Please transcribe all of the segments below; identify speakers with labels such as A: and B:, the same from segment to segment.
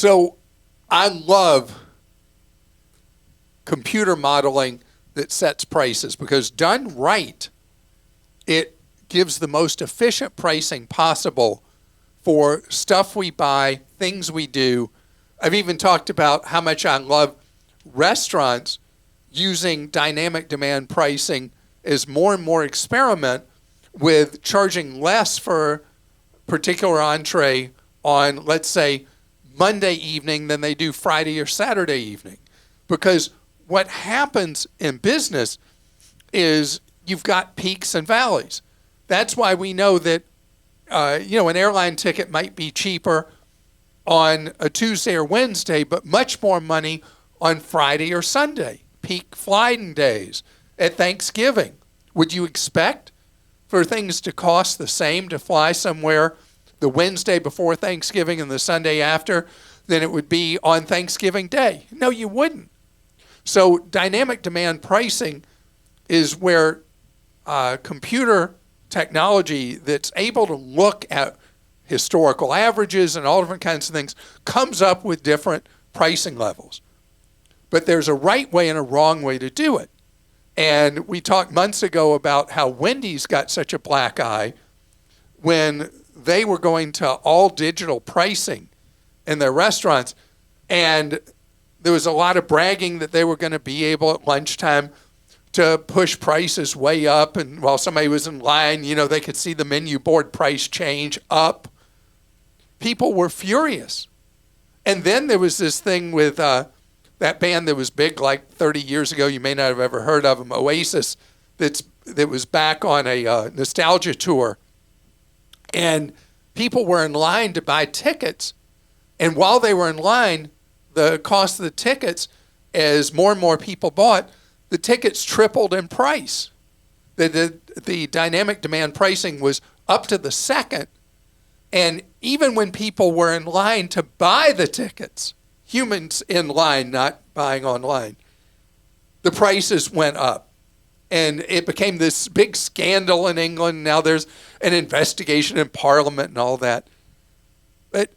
A: So I love computer modeling that sets prices because done right, it gives the most efficient pricing possible for stuff we buy, things we do. I've even talked about how much I love restaurants using dynamic demand pricing as more and more experiment with charging less for particular entree on, let's say, Monday evening than they do Friday or Saturday evening. Because what happens in business is you've got peaks and valleys. That's why we know that an airline ticket might be cheaper on a Tuesday or Wednesday, but much more money on Friday or Sunday, peak flying days at Thanksgiving. Would you expect for things to cost the same to fly somewhere the Wednesday before Thanksgiving and the Sunday after than it would be on Thanksgiving Day? No, you wouldn't. So dynamic demand pricing is where computer technology that's able to look at historical averages and all different kinds of things comes up with different pricing levels. But there's a right way and a wrong way to do it. And we talked months ago about how Wendy's got such a black eye when they were going to all digital pricing in their restaurants. And there was a lot of bragging that they were going to be able at lunchtime to push prices way up. And while somebody was in line, they could see the menu board price change up. People were furious. And then there was this thing with that band that was big like 30 years ago. You may not have ever heard of them, Oasis, that was back on a nostalgia tour. And people were in line to buy tickets. And while they were in line, the cost of the tickets, as more and more people bought, the tickets tripled in price. The dynamic demand pricing was up to the second. And even when people were in line to buy the tickets, humans in line, not buying online, the prices went up. And it became this big scandal in England. Now there's an investigation in Parliament and all that. But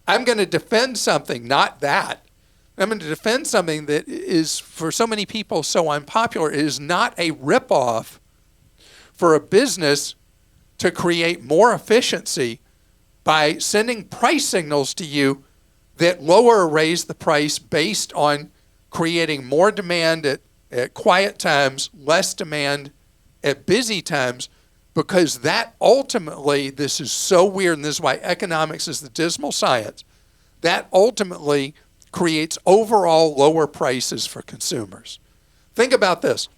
A: I'm going to defend something, not that. I'm going to defend something that is, for so many people, so unpopular. It is not a ripoff for a business to create more efficiency by sending price signals to you that lower or raise the price based on creating more demand at quiet times, less demand at busy times, because that ultimately, this is so weird, and this is why economics is the dismal science, that ultimately creates overall lower prices for consumers. Think about this.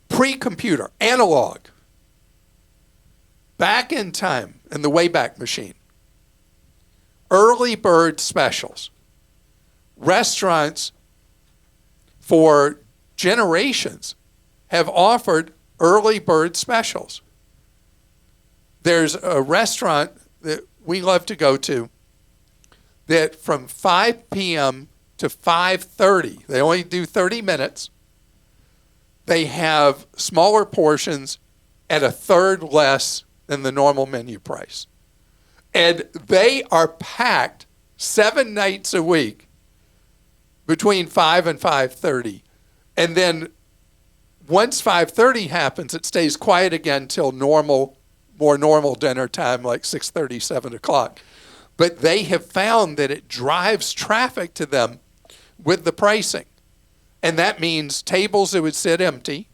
A: Pre-computer, analog, back in time, in the Wayback Machine, early bird specials. Restaurants for generations have offered early bird specials. There's a restaurant that we love to go to that from 5 p.m. to 5:30, they only do 30 minutes. They have smaller portions at a third less than the normal menu price. And they are packed 7 nights a week between 5 and 5:30. And then once 5:30 happens, it stays quiet again till more normal dinner time, like 6:30, 7 o'clock. But they have found that it drives traffic to them with the pricing. And that means tables that would sit empty,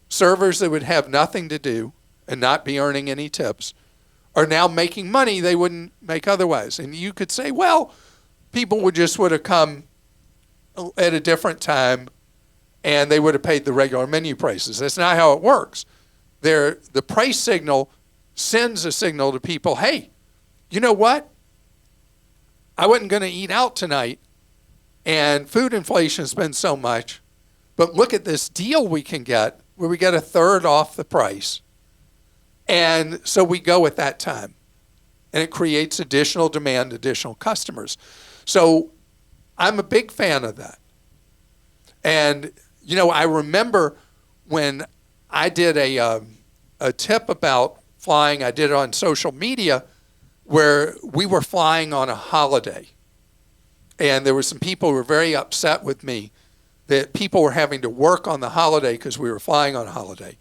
A: servers that would have nothing to do and not be earning any tips, are now making money they wouldn't make otherwise. And you could say, well, people would have come at a different time and they would have paid the regular menu prices. That's not how it works. The price signal sends a signal to people, hey, you know what? I wasn't going to eat out tonight, and food inflation has been so much, but look at this deal we can get where we get a third off the price. And so we go at that time, and it creates additional demand, additional customers. So I'm a big fan of that. And, I remember when I did a tip about flying, I did it on social media, where we were flying on a holiday. And there were some people who were very upset with me that people were having to work on the holiday because we were flying on a holiday.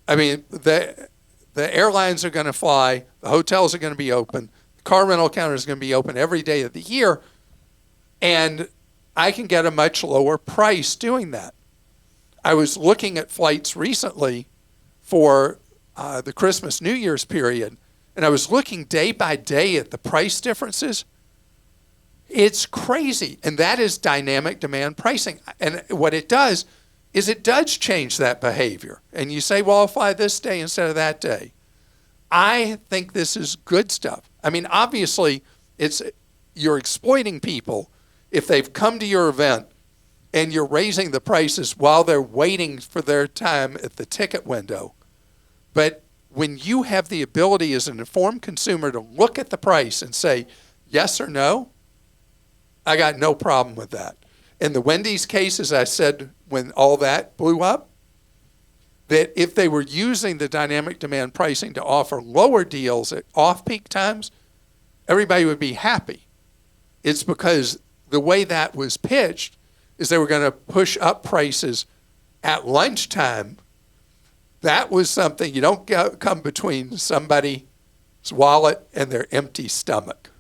A: I mean, the airlines are going to fly, the hotels are going to be open, the car rental counter is going to be open every day of the year, and I can get a much lower price doing that. I was looking at flights recently for the Christmas New Year's period, and I was looking day by day at the price differences. It's crazy, and that is dynamic demand pricing. And what it does is it does change that behavior. And you say, well, I'll fly this day instead of that day. I think this is good stuff. I mean, obviously, you're exploiting people if they've come to your event and you're raising the prices while they're waiting for their time at the ticket window. But when you have the ability as an informed consumer to look at the price and say yes or no, I got no problem with that. In the Wendy's case, as I said when all that blew up, that if they were using the dynamic demand pricing to offer lower deals at off-peak times, everybody would be happy. It's because the way that was pitched is they were going to push up prices at lunchtime. That was something you don't come between somebody's wallet and their empty stomach.